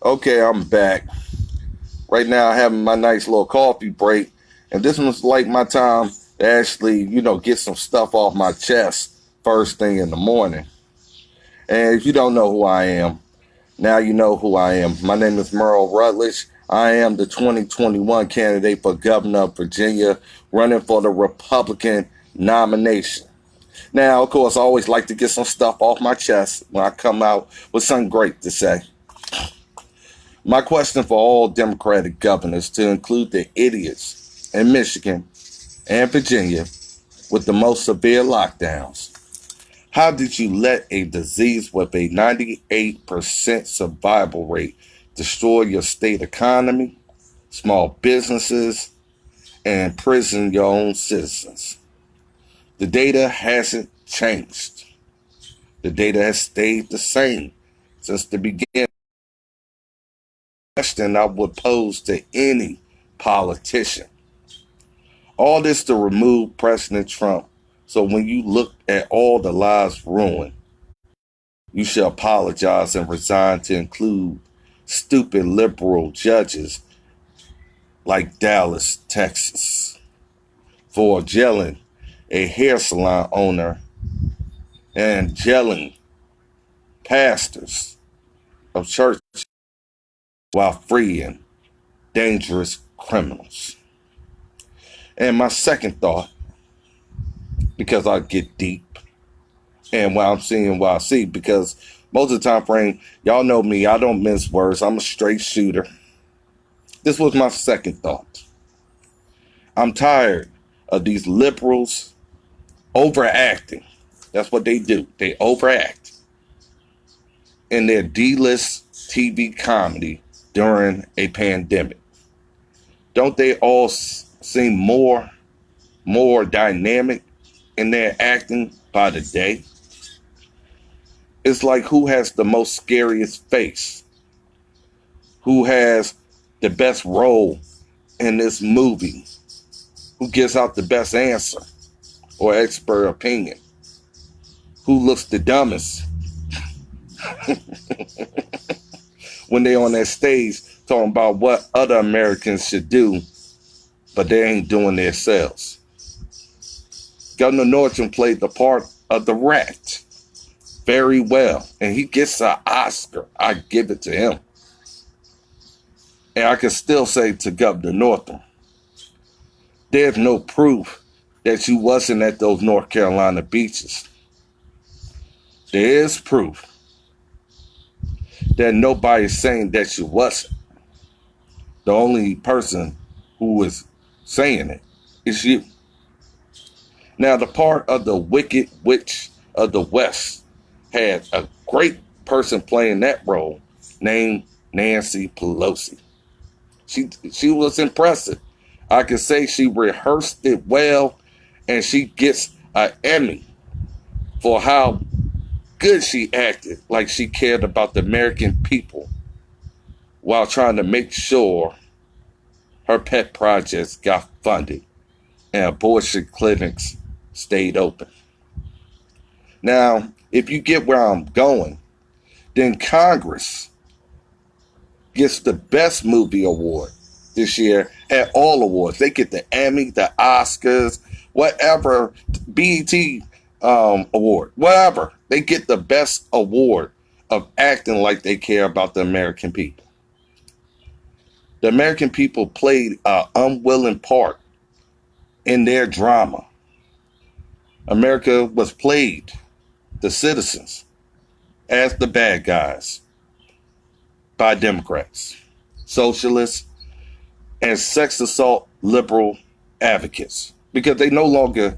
Okay, I'm back. Right now, having my nice little coffee break, and this was like my time to actually, get some stuff off my chest first thing in the morning. And if you don't know who I am, now you know who I am. My name is Merle Rutledge. I am the 2021 candidate for governor of Virginia, running for the Republican nomination. Now, of course, I always like to get some stuff off my chest when I come out with something great to say. My question for all Democratic governors, to include the idiots in Michigan and Virginia with the most severe lockdowns: how did you let a disease with a 98% survival rate destroy your state economy, small businesses, and imprison your own citizens? The data hasn't changed. The data has stayed the same since the beginning. Question I would pose to any politician. All this to remove President Trump. So when you look at all the lives ruined, you should apologize and resign, to include stupid liberal judges like Dallas, Texas, for jailing a hair salon owner and jailing pastors of churches while freeing dangerous criminals. And my second thought, because I get deep, and while I'm seeing what I see, because most of the time frame, y'all know me, I don't mince words. I'm a straight shooter. This was my second thought. I'm tired of these liberals overacting. That's what they do. They overact in their D-list TV comedy during a pandemic. Don't they all seem more dynamic in their acting by the day? It's like, who has the most scariest face? Who has the best role in this movie? Who gives out the best answer or expert opinion? Who looks the dumbest when they on that stage talking about what other Americans should do, but they ain't doing themselves? Governor Northam played the part of the rat very well, and he gets an Oscar. I give it to him. And I can still say to Governor Northam, there's no proof that you wasn't at those North Carolina beaches. There is proof that nobody's saying that you wasn't. The only person who is saying it is you. Now, the part of the Wicked Witch of the West had a great person playing that role named Nancy Pelosi. She was impressive. I can say she rehearsed it well, and she gets an Emmy for how good she acted, like she cared about the American people while trying to make sure her pet projects got funded and abortion clinics stayed open. Now, if you get where I'm going, then Congress gets the Best Movie Award this year at all awards. They get the Emmy, the Oscars, whatever, BET award, whatever. They get the best award of acting like they care about the American people. The American people played an unwilling part in their drama. America was played, the citizens, as the bad guys by Democrats, socialists, and sex assault liberal advocates, because they no longer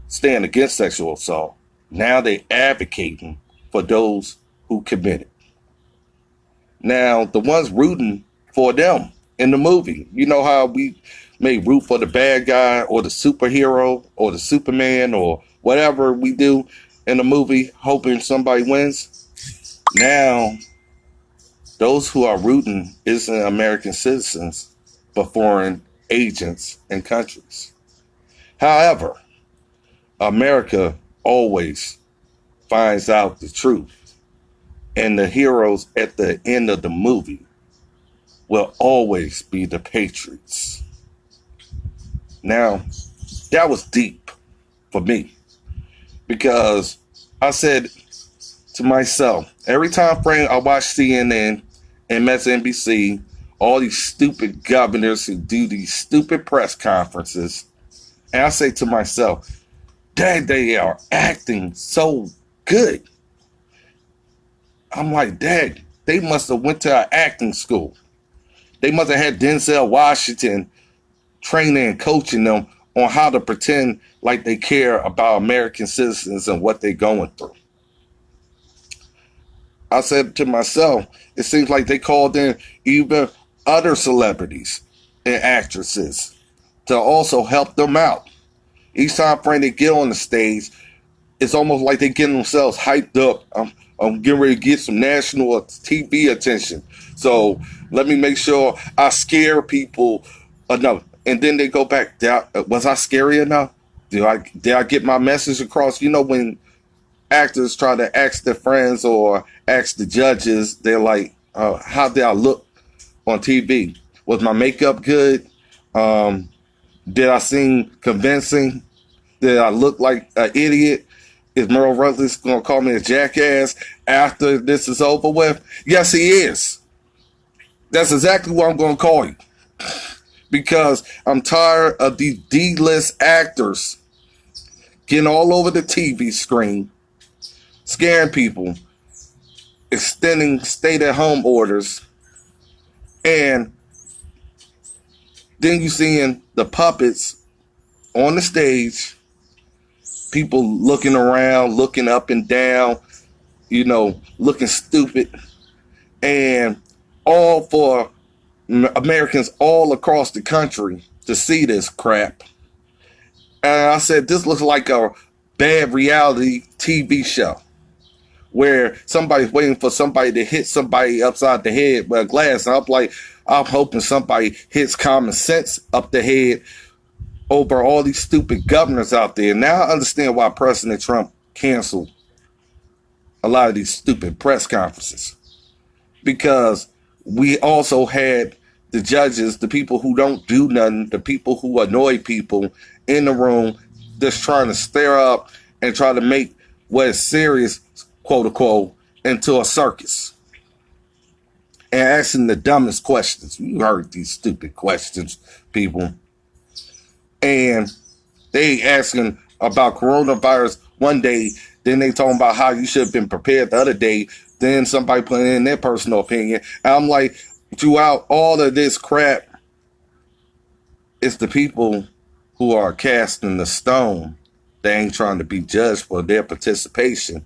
stand against sexual assault. Now they advocating for those who commit it. Now, the ones rooting for them in the movie, you know how we may root for the bad guy or the superhero or the Superman or whatever we do in the movie, hoping somebody wins? Now, those who are rooting isn't American citizens, but foreign agents and countries. However, America always finds out the truth, and the heroes at the end of the movie will always be the Patriots. Now, that was deep for me because I said to myself, every time frame I watch CNN, MSNBC, all these stupid governors who do these stupid press conferences, and I say to myself, Dad, they are acting so good. I'm like, Dad, they must have went to an acting school. They must have had Denzel Washington training and coaching them on how to pretend like they care about American citizens and what they're going through. I said to myself, it seems like they called in even other celebrities and actresses to also help them out. Each time frame they get on the stage, it's almost like they're getting themselves hyped up. I'm getting ready to get some national TV attention. So let me make sure I scare people enough. And then they go back, was I scary enough? Did I get my message across? You know, when actors try to ask their friends or ask the judges, they're like, how did I look on TV? Was my makeup good? Did I seem convincing? Did I look like an idiot? Is Merle Rutledge going to call me a jackass after this is over with? Yes, he is. That's exactly what I'm going to call you. Because I'm tired of these D-list actors getting all over the TV screen, scaring people, extending stay-at-home orders, and then you seeing the puppets on the stage, people looking around, looking up and down, you know, looking stupid, and all for Americans all across the country to see this crap. And I said, this looks like a bad reality TV show where somebody's waiting for somebody to hit somebody upside the head with a glass. And I'm hoping somebody hits common sense up the head over all these stupid governors out there. Now I understand why President Trump canceled a lot of these stupid press conferences. Because we also had the judges, the people who don't do nothing, the people who annoy people in the room, just trying to stir up and try to make what is serious, quote unquote, into a circus. And asking the dumbest questions. You heard these stupid questions, people. And they asking about coronavirus one day, then they talking about how you should have been prepared the other day. Then somebody putting in their personal opinion. And I'm like, throughout all of this crap, it's the people who are casting the stone. They ain't trying to be judged for their participation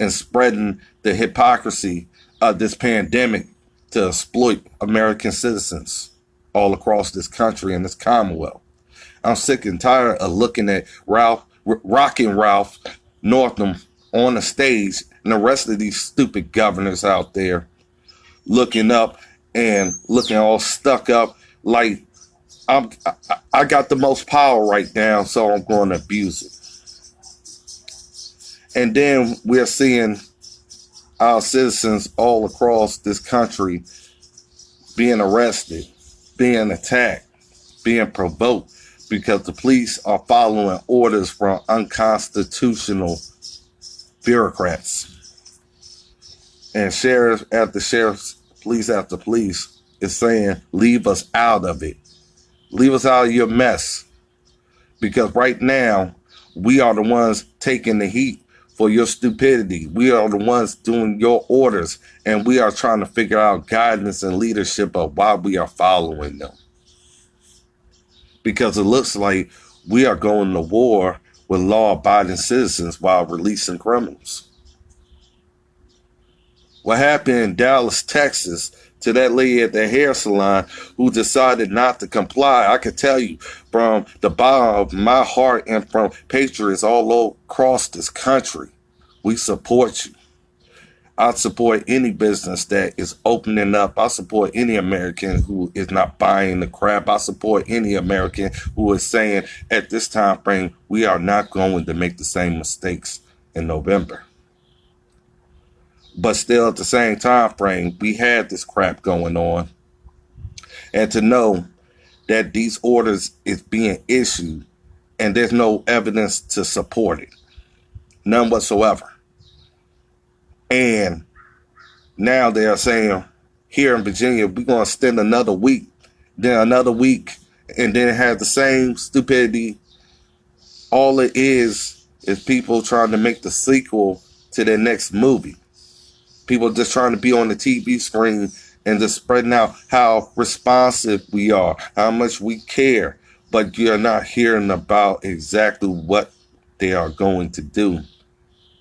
in spreading the hypocrisy of this pandemic to exploit American citizens all across this country and this Commonwealth. I'm sick and tired of looking at Rockin' Ralph Northam on the stage and the rest of these stupid governors out there looking up and looking all stuck up like I got the most power right now, so I'm going to abuse it. And then we're seeing our citizens all across this country being arrested, being attacked, being provoked because the police are following orders from unconstitutional bureaucrats. And sheriff after sheriff, police after police is saying, leave us out of it. Leave us out of your mess. Because right now, we are the ones taking the heat for your stupidity. We are the ones doing your orders. And we are trying to figure out guidance and leadership of why we are following them. Because it looks like we are going to war with law-abiding citizens while releasing criminals. What happened in Dallas, Texas, to that lady at the hair salon who decided not to comply, I can tell you from the bottom of my heart and from patriots all across this country, we support you. I support any business that is opening up. I support any American who is not buying the crap. I support any American who is saying at this time frame, we are not going to make the same mistakes in November. But still at the same time frame, we had this crap going on. and to know that these orders is being issued and there's no evidence to support it. None whatsoever. And now they are saying here in Virginia, we're going to extend another week, then another week, and then have the same stupidity. All it is people trying to make the sequel to their next movie. People just trying to be on the TV screen and just spreading out how responsive we are, how much we care. But you're not hearing about exactly what they are going to do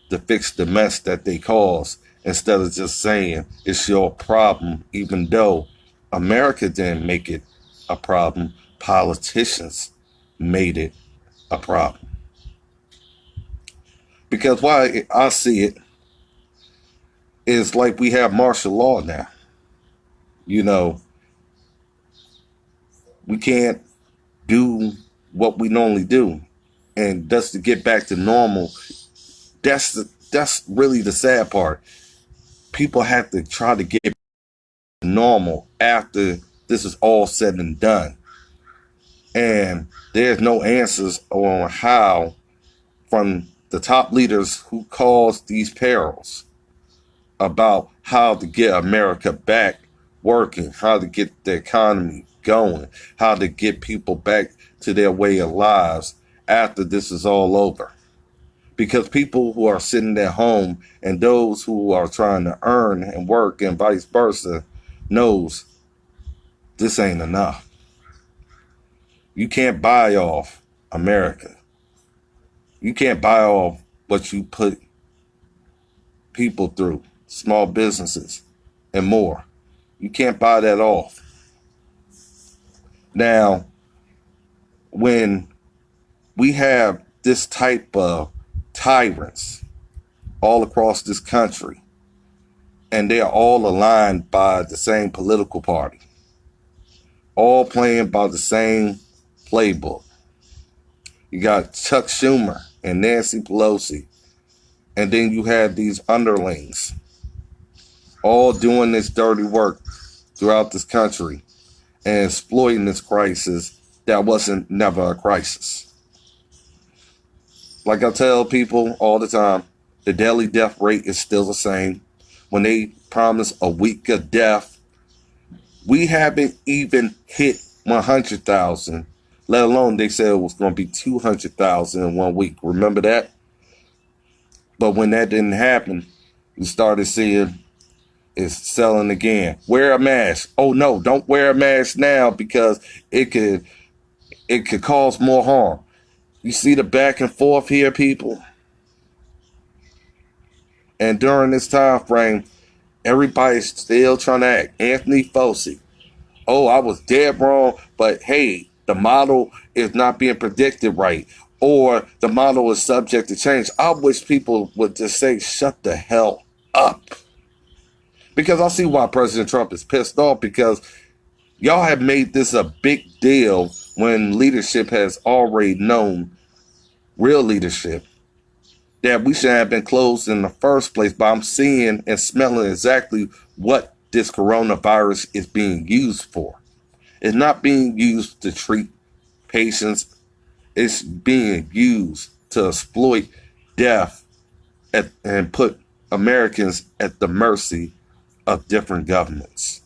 to fix the mess that they cause, instead of just saying it's your problem, even though America didn't make it a problem. Politicians made it a problem. Because why I see it is like we have martial law now. You know, we can't do what we normally do. And just to get back to normal, that's really the sad part. People have to try to get normal after this is all said and done. And there's no answers on how from the top leaders who caused these perils about how to get America back working, how to get the economy going, how to get people back to their way of lives after this is all over. Because people who are sitting at home and those who are trying to earn and work and vice versa knows this ain't enough. You can't buy off America. You can't buy off what you put people through, small businesses and more. You can't buy that off. Now, when we have this type of tyrants all across this country, and they are all aligned by the same political party, all playing by the same playbook. You got Chuck Schumer and Nancy Pelosi, and then you have these underlings all doing this dirty work throughout this country and exploiting this crisis that wasn't never a crisis. Like I tell people all the time, the daily death rate is still the same. When they promise a week of death, we haven't even hit 100,000, let alone they said it was going to be 200,000 in 1 week. Remember that? But when that didn't happen, we started seeing it's selling again. Wear a mask. Oh no, don't wear a mask now because it could cause more harm. You see the back and forth here, people? And during this time frame, everybody's still trying to act. Anthony Fauci. Oh, I was dead wrong, but hey, the model is not being predicted right. Or the model is subject to change. I wish people would just say, shut the hell up. Because I see why President Trump is pissed off, because y'all have made this a big deal when leadership has already known, real leadership, that we should have been closed in the first place. But I'm seeing and smelling exactly what this coronavirus is being used for. It's not being used to treat patients. It's being used to exploit death and put Americans at the mercy of different governments.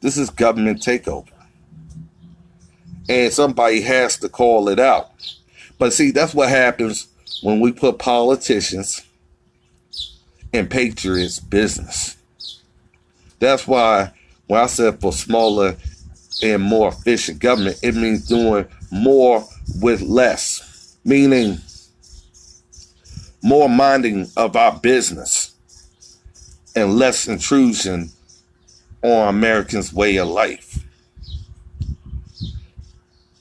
This is government takeover. And somebody has to call it out. But see, that's what happens when we put politicians and patriots business. That's why when I said for smaller and more efficient government, it means doing more with less. Meaning more minding of our business and less intrusion on Americans' way of life.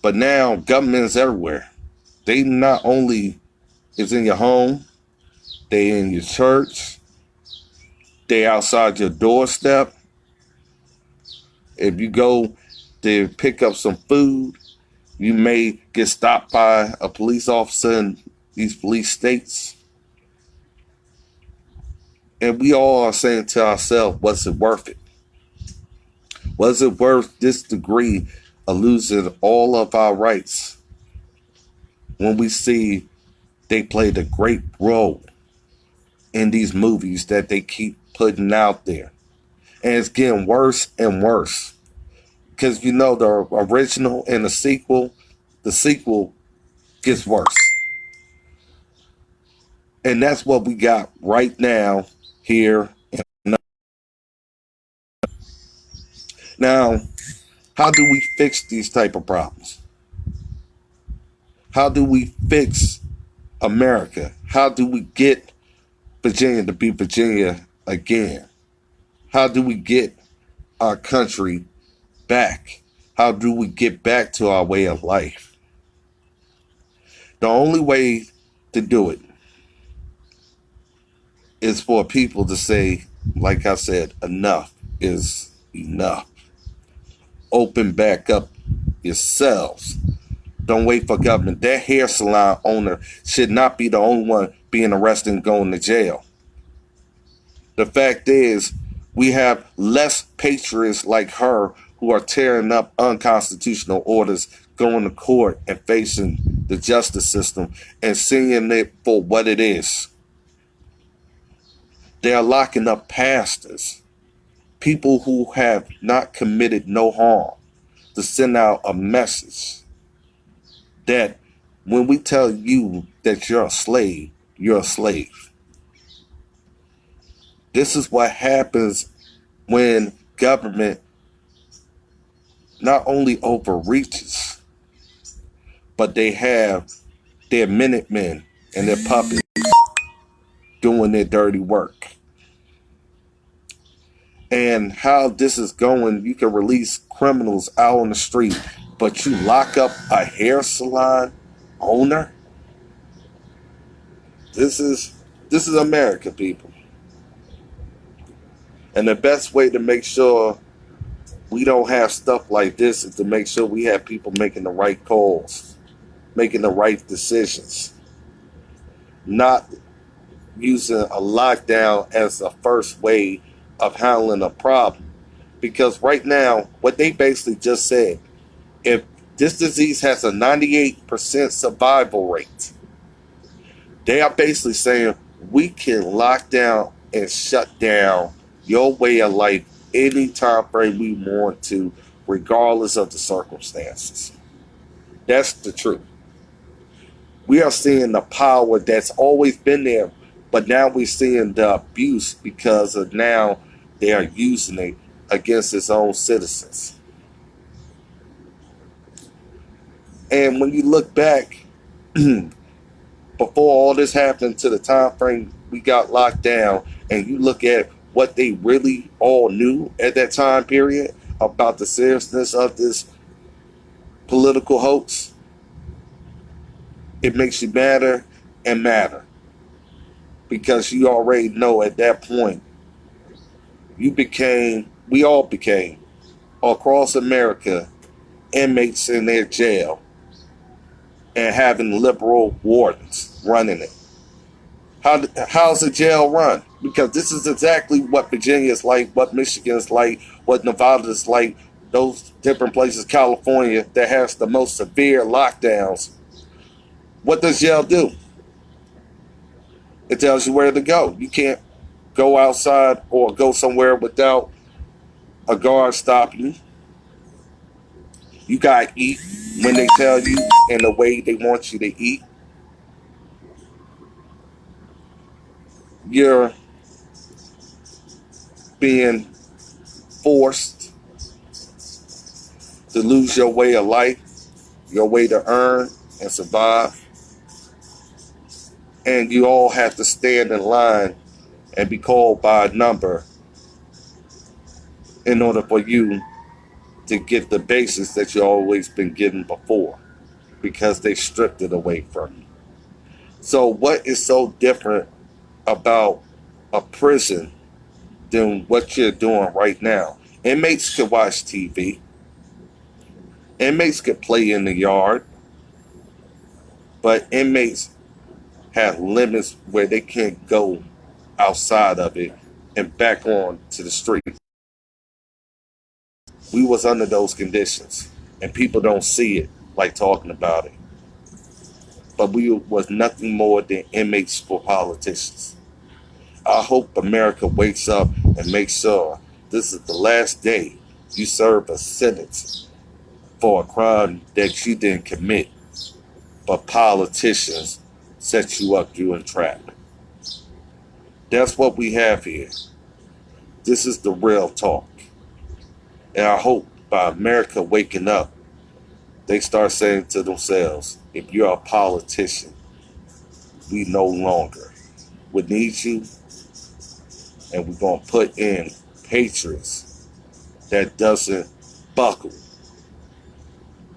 But now government is everywhere. They not only is in your home, they in your church, they outside your doorstep. If you go to pick up some food, you may get stopped by a police officer in these police states. And we all are saying to ourselves, was it worth it? Was it worth this degree of losing all of our rights when we see they played a great role in these movies that they keep putting out there? And it's getting worse and worse. Because the original and the sequel gets worse. And that's what we got right now here. Now, how do we fix these type of problems? How do we fix America? How do we get Virginia to be Virginia again? How do we get our country back? How do we get back to our way of life? The only way to do it is for people to say, like I said, enough is enough. Open back up yourselves. Don't wait for government. That hair salon owner should not be the only one being arrested and going to jail. The fact is, we have less patriots like her who are tearing up unconstitutional orders, going to court and facing the justice system and seeing it for what it is. They are locking up pastors, people who have not committed no harm, to send out a message that when we tell you that you're a slave, you're a slave. This is what happens when government not only overreaches, but they have their Minutemen and their puppets doing their dirty work. And how this is going, you can release criminals out on the street, but you lock up a hair salon owner? This is America, people. And the best way to make sure we don't have stuff like this is to make sure we have people making the right calls, making the right decisions, not using a lockdown as the first way of handling a problem. Because right now, what they basically just said, if this disease has a 98% survival rate, they are basically saying we can lock down and shut down your way of life any time frame we want to, regardless of the circumstances. That's the truth. We are seeing the power that's always been there, but now we're seeing the abuse because of now they are using it against its own citizens. And when you look back, before all this happened to the time frame we got locked down, and you look at what they really all knew at that time period about the seriousness of this political hoax, it makes you madder and madder. Because you already know at that point, we all became, across America, inmates in their jail and having liberal wardens running it. How's the jail run? Because this is exactly what Virginia is like, what Michigan is like, what Nevada is like, those different places, California, that has the most severe lockdowns. What does jail do? It tells you where to go. You can't go outside or go somewhere without a guard stopping you. You gotta eat when they tell you and the way they want you to eat. You're being forced to lose your way of life, your way to earn and survive. And you all have to stand in line and be called by a number in order for you to get the basics that you've always been given before, because they stripped it away from you. So what is so different about a prison than what you're doing right now? Inmates can watch TV. Inmates can play in the yard. But inmates have limits where they can't go outside of it and back on to the street. We was under those conditions, and people don't see it like talking about it. But we was nothing more than inmates for politicians. I hope America wakes up and makes sure this is the last day you serve a sentence for a crime that you didn't commit, but politicians set you up, you entrapped. That's what we have here. This is the real talk. And I hope by America waking up, they start saying to themselves, if you're a politician, we no longer would need you, and we're going to put in patriots that doesn't buckle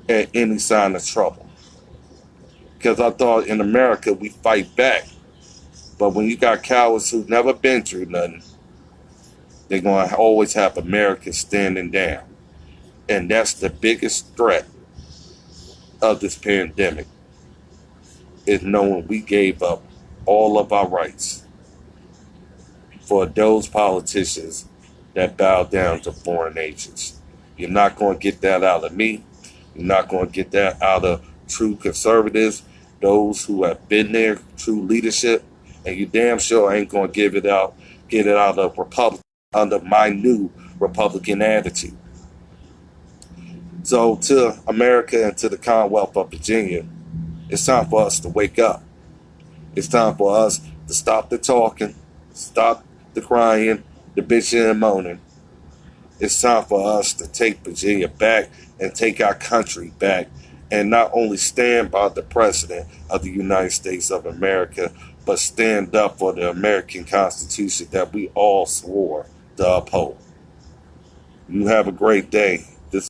at any sign of trouble. Because I thought in America we fight back, but when you got cowards who've never been through nothing, they're going to always have America standing down. And that's the biggest threat of this pandemic, is knowing we gave up all of our rights for those politicians that bow down to foreign agents. You're not going to get that out of me. You're not going to get that out of true conservatives, those who have been there, true leadership, and you damn sure ain't going to get it out of Republicans under my new Republican attitude. So to America and to the Commonwealth of Virginia, it's time for us to wake up. It's time for us to stop the talking, stop the crying, the bitching and moaning. It's time for us to take Virginia back and take our country back, and not only stand by the President of the United States of America, but stand up for the American Constitution that we all swore to uphold. You have a great day.